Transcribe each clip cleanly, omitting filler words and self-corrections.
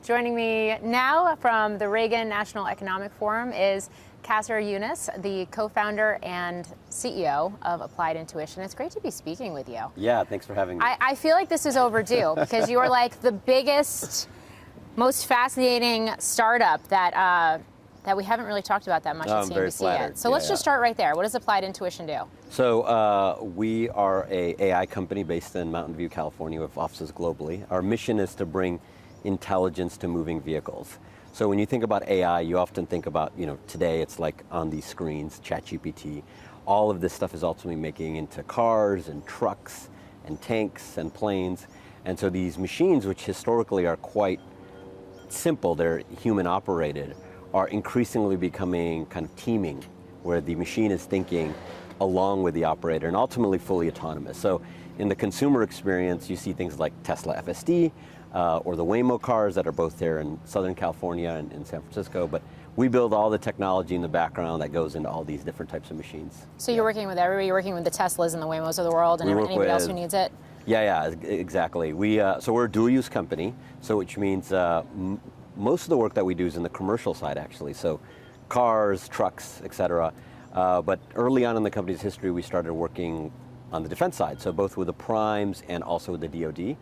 Joining me now from the Reagan National Economic Forum is Qasar Younis, the co-founder and CEO of Applied Intuition. It's great to be speaking with you. Yeah, thanks for having me. I feel like this is overdue because you are like the biggest, most fascinating startup that we haven't really talked about that much at CNBC yet. So let's just start right there. What does Applied Intuition do? So we are an AI company based in Mountain View, California, with offices globally. Our mission is to bring intelligence to moving vehicles. So when you think about AI, you often think about, today it's like on these screens, ChatGPT. All of this stuff is ultimately making into cars and trucks and tanks and planes. And so these machines, which historically are quite simple, they're human operated, are increasingly becoming kind of teaming, where the machine is thinking along with the operator and ultimately fully autonomous. So in the consumer experience, you see things like Tesla FSD, or the Waymo cars that are both there in Southern California and in San Francisco, but we build all the technology in the background that goes into all these different types of machines. So you're working with everybody, you're working with the Teslas and the Waymos of the world and anybody else who needs it? Yeah, exactly. So we're a dual-use company, so which means most of the work that we do is in the commercial side, actually. So cars, trucks, et cetera. But early on in the company's history, we started working on the defense side, so both with the primes and also with the DoD.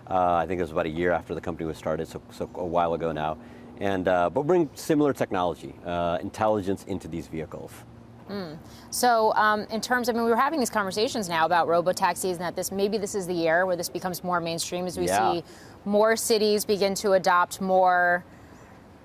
I think it was about a year after the company was started, so a while ago now. And but bring similar technology, intelligence into these vehicles. So in terms of, we were having these conversations now about robo-taxis and that maybe this is the year where this becomes more mainstream as we see more cities begin to adopt more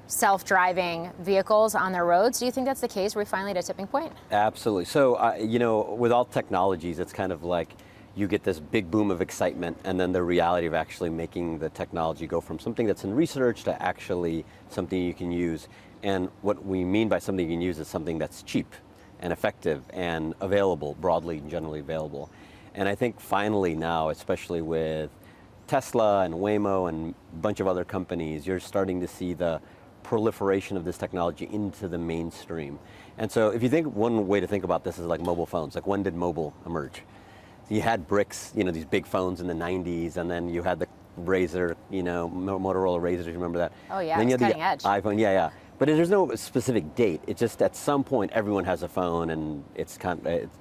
self-driving vehicles on their roads. Do you think that's the case? We're finally at a tipping point? Absolutely. So, with all technologies, it's kind of like you get this big boom of excitement and then the reality of actually making the technology go from something that's in research to actually something you can use. And what we mean by something you can use is something that's cheap and effective and available, broadly and generally available. And I think finally now, especially with Tesla and Waymo and a bunch of other companies, you're starting to see the proliferation of this technology into the mainstream. And so if you think, one way to think about this is like mobile phones. Like, when did mobile emerge? You had bricks, these big phones in the 90s, and then you had the Razor, Motorola Razors, you remember that? Oh yeah, then it's cutting edge. iPhone, yeah. But there's no specific date. It's just at some point everyone has a phone, and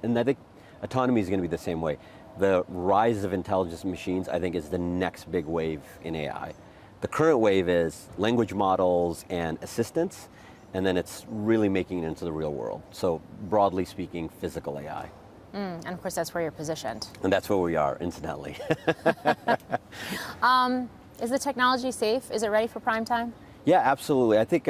and I think autonomy is going to be the same way. The rise of intelligence machines, I think, is the next big wave in AI. The current wave is language models and assistants, and then it's really making it into the real world. So broadly speaking, physical AI. And of course, that's where you're positioned. And that's where we are, incidentally. Is the technology safe? Is it ready for prime time? Yeah, absolutely. I think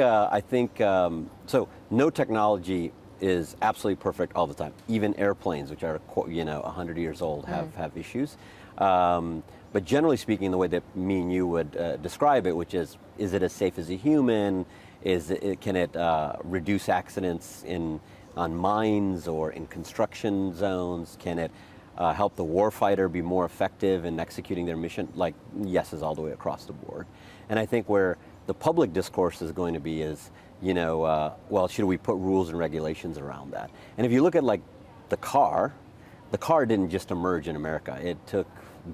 so. No technology is absolutely perfect all the time. Even airplanes, which are 100 years old, have issues. But generally speaking, the way that me and you would describe it, which is it as safe as a human? Can it reduce accidents on mines or in construction zones? Can it help the warfighter be more effective in executing their mission? Like, yes is all the way across the board. And I think where the public discourse is going to be is, well, should we put rules and regulations around that? And if you look at like the car didn't just emerge in America. It took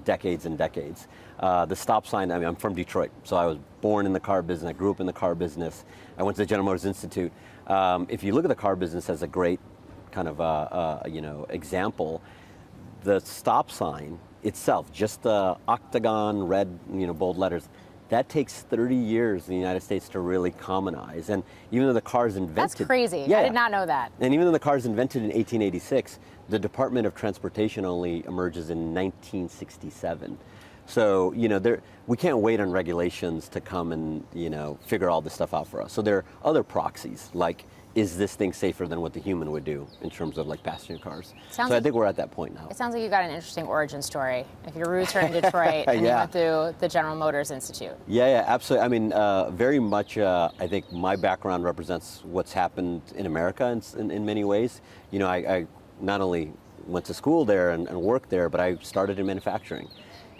decades and decades. The stop sign, I'm from Detroit, so I was born in the car business. I grew up in the car business. I went to the General Motors Institute. If you look at the car business as a great kind of example, the stop sign itself, just the octagon red, bold letters, that takes 30 years in the United States to really commonize. And even though the car's invented... That's crazy. I did not know that. And even though the car's invented in 1886, the Department of Transportation only emerges in 1967. So, we can't wait on regulations to come and, figure all this stuff out for us. So there are other proxies, like, is this thing safer than what the human would do in terms of like passenger cars? I think we're at that point now. It sounds like you got an interesting origin story. If your roots are in Detroit and you went through the General Motors Institute. Yeah, absolutely. Very much, I think my background represents what's happened in America in many ways. I not only went to school there and worked there, but I started in manufacturing.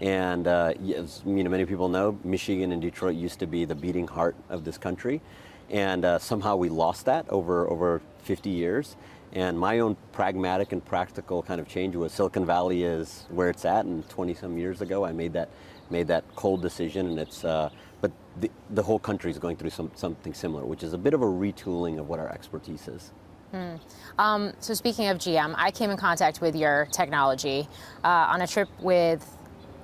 And as many people know, Michigan and Detroit used to be the beating heart of this country. And somehow we lost that over 50 years. And my own pragmatic and practical kind of change was Silicon Valley is where it's at, and 20 some years ago I made that cold decision, and it's but the whole country is going through something similar, which is a bit of a retooling of what our expertise is. So speaking of GM, I came in contact with your technology on a trip with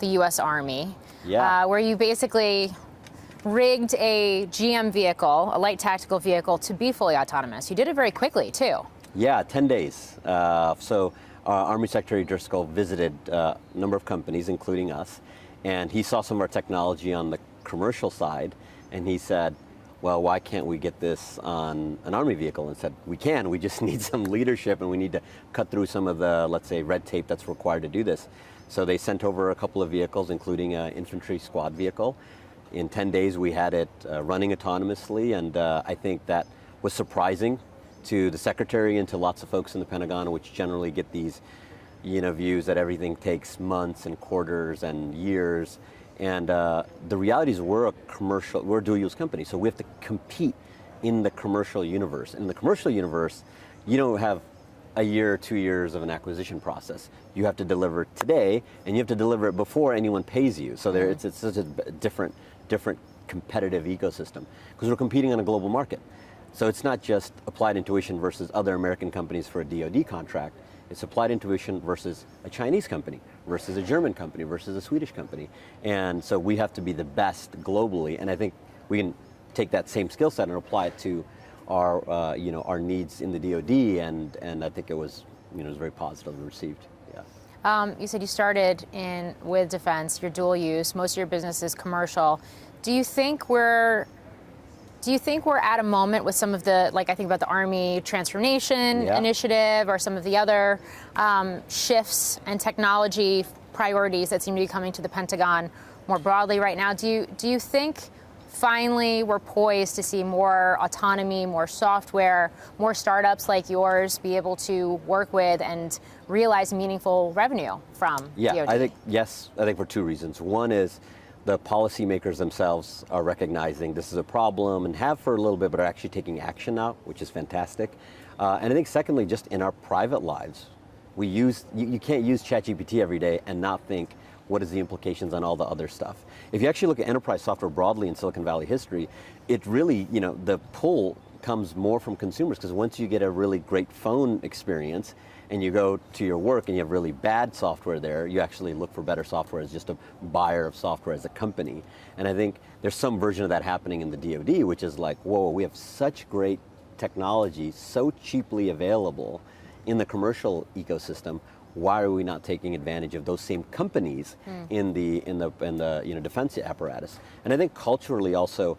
the U.S. Army, where you basically rigged a GM vehicle, a light tactical vehicle, to be fully autonomous. You did it very quickly, too. Yeah, 10 days. So Army Secretary Driscoll visited a number of companies, including us, and he saw some of our technology on the commercial side, and he said, well, why can't we get this on an Army vehicle? And said, we can, we just need some leadership and we need to cut through some of the, let's say, red tape that's required to do this. So they sent over a couple of vehicles, including an infantry squad vehicle. In 10 days, we had it running autonomously, and I think that was surprising to the Secretary and to lots of folks in the Pentagon, which generally get these, views that everything takes months and quarters and years. And the reality is we're a dual-use company, so we have to compete in the commercial universe. In the commercial universe, you don't have a year or 2 years of an acquisition process. You have to deliver today, and you have to deliver it before anyone pays you. So it's such a different competitive ecosystem, because we're competing on a global market. So it's not just Applied Intuition versus other American companies for a DoD contract. It's Applied Intuition versus a Chinese company, versus a German company, versus a Swedish company. And so we have to be the best globally. And I think we can take that same skill set and apply it to our, our needs in the DoD. And I think it was very positively received. Yeah. You said you started with defense, your dual use. Most of your business is commercial. Do you think we're at a moment with some of the, like I think about the Army Transformation Initiative or some of the other shifts and technology priorities that seem to be coming to the Pentagon more broadly right now? Do you think finally we're poised to see more autonomy, more software, more startups like yours be able to work with and realize meaningful revenue from DoD? I think for two reasons. One is the policymakers themselves are recognizing this is a problem and have for a little bit, but are actually taking action now, which is fantastic. And I think secondly, just in our private lives, you can't use ChatGPT every day and not think, what is the implications on all the other stuff? If you actually look at enterprise software broadly in Silicon Valley history, it really, the pull comes more from consumers, because once you get a really great phone experience and you go to your work and you have really bad software there, you actually look for better software as just a buyer of software as a company. And I think there's some version of that happening in the DoD, which is like, whoa, we have such great technology, so cheaply available in the commercial ecosystem. Why are we not taking advantage of those same companies in the defense apparatus? And I think culturally also,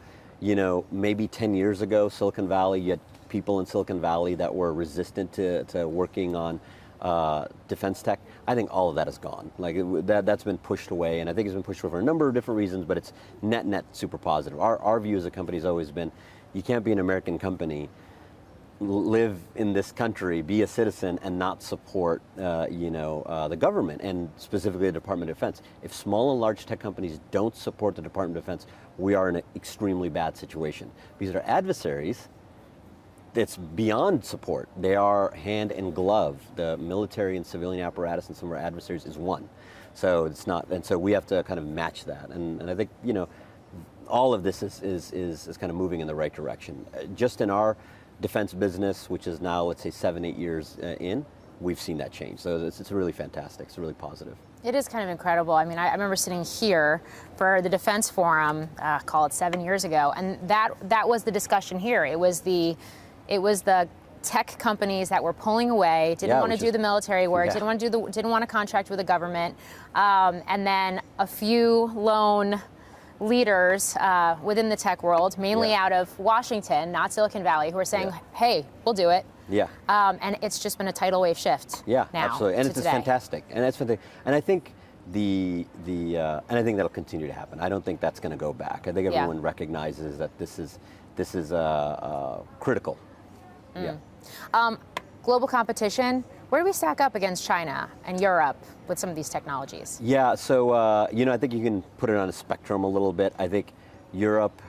maybe 10 years ago, Silicon Valley, you had people in Silicon Valley that were resistant to working on defense tech. I think all of that is gone. Like that's been pushed away, and I think it's been pushed away for a number of different reasons, but it's net super positive. Our view as a company has always been, you can't be an American company, live in this country, be a citizen, and not support the government, and specifically the Department of Defense. If small and large tech companies don't support the Department of Defense, we are in an extremely bad situation. Because our adversaries, it's beyond support. They are hand in glove. The military and civilian apparatus and some of our adversaries is one. So it's not, and so we have to kind of match that. And I think, all of this is kind of moving in the right direction. Just in our defense business, which is now, let's say, 7-8 years in, we've seen that change. So it's really fantastic. It's really positive. It is kind of incredible. I mean, I remember sitting here for the Defense Forum, call it 7 years ago, and that was the discussion here. It was the tech companies that were pulling away, didn't want to do the military work, didn't want to contract with the government, and then a few lone leaders within the tech world, mainly out of Washington, not Silicon Valley, who are saying, hey, we'll do it. Yeah. And it's just been a tidal wave shift. Yeah, now absolutely. And it's fantastic. And that's fantastic. And I think and I think that'll continue to happen. I don't think that's going to go back. I think everyone recognizes that this is critical. Yeah. Global competition. Where do we stack up against China and Europe with some of these technologies? Yeah, so I think you can put it on a spectrum a little bit. I think Europe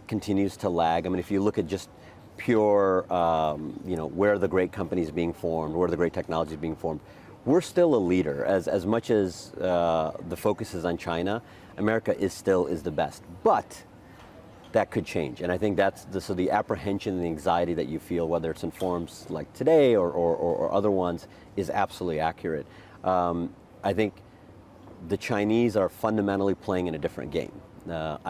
continues to lag. I mean, if you look at just pure, where are the great companies being formed, where are the great technologies being formed, we're still a leader. As much as the focus is on China, America is the best. But that could change. And I think that's so the apprehension and the anxiety that you feel, whether it's in forums like today or other ones, is absolutely accurate. I think the Chinese are fundamentally playing in a different game.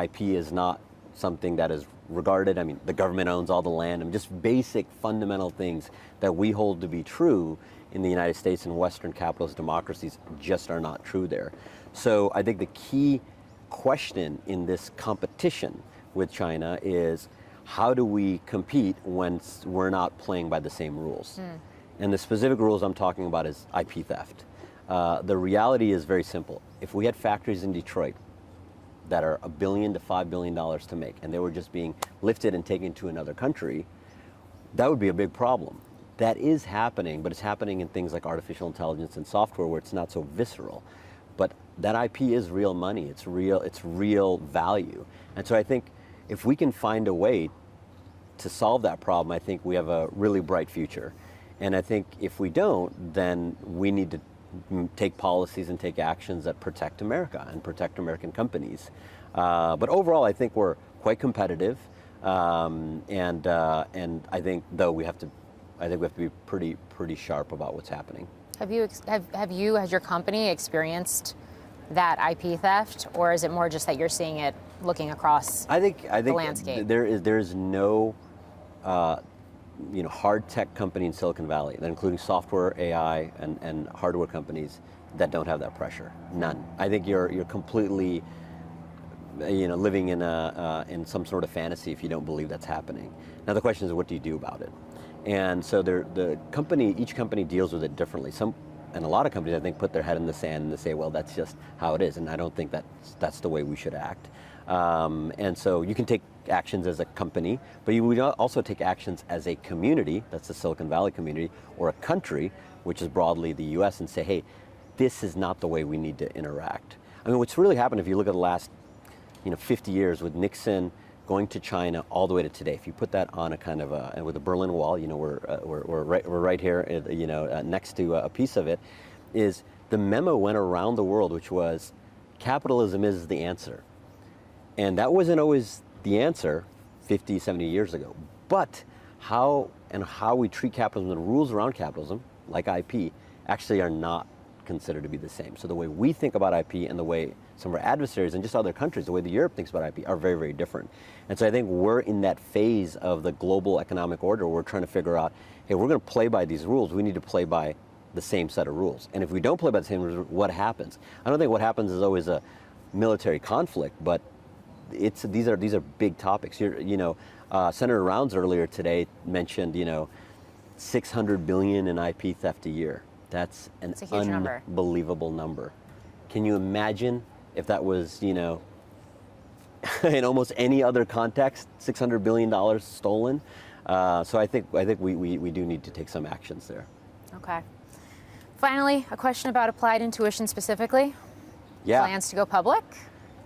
IP is not something that is regarded. I mean, the government owns all the land, and just basic fundamental things that we hold to be true in the United States and Western capitalist democracies just are not true there. So I think the key question in this competition with China is, how do we compete when we're not playing by the same rules? And the specific rules I'm talking about is IP theft. The reality is very simple. If we had factories in Detroit that are $1 billion to $5 billion to make, and they were just being lifted and taken to another country, that would be a big problem. That is happening, but it's happening in things like artificial intelligence and software where it's not so visceral. But that IP is real money. It's real value. And so I think if we can find a way to solve that problem, I think we have a really bright future. And I think if we don't, then we need to take policies and take actions that protect America and protect American companies. But overall, I think we're quite competitive, and I think though we have to be pretty sharp about what's happening. Has your company experienced that IP theft, or is it more just that you're seeing it looking across the landscape? There is no hard tech company in Silicon Valley, including software, AI, and hardware companies, that don't have that pressure. None. I think you're completely living in some sort of fantasy if you don't believe that's happening. Now the question is, what do you do about it? And so each company deals with it differently. And a lot of companies, I think, put their head in the sand and they say, well, that's just how it is. And I don't think that's the way we should act. And so you can take actions as a company, but you would also take actions as a community, that's the Silicon Valley community, or a country, which is broadly the US, and say, hey, this is not the way we need to interact. I mean, what's really happened, if you look at the last 50 years with Nixon going to China all the way to today, if you put that on a kind of with the Berlin Wall, we're right here, next to a piece of it, is the memo went around the world, which was, capitalism is the answer. And that wasn't always the answer 50, 70 years ago. But how we treat capitalism and the rules around capitalism, like IP, actually are not considered to be the same. So the way we think about IP and the way some of our adversaries and just other countries, the way Europe thinks about IP, are very, very different. And so I think we're in that phase of the global economic order where we're trying to figure out, hey, we're going to play by these rules. We need to play by the same set of rules. And if we don't play by the same rules, what happens? I don't think what happens is always a military conflict, but these are big topics. Senator Rounds earlier today mentioned, $600 billion in IP theft a year. That's an unbelievable number. Can you imagine if that was, in almost any other context, $600 billion stolen? So I think we do need to take some actions there. Okay. Finally, a question about Applied Intuition specifically. Yeah. Plans to go public?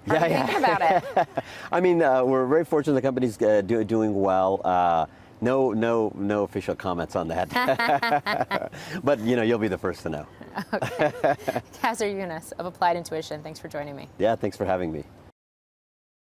How are you thinking about it? I mean, we're very fortunate the company's doing well. No official comments on that. But, you'll be the first to know. Okay. Qasar Younis of Applied Intuition, thanks for joining me. Yeah, thanks for having me.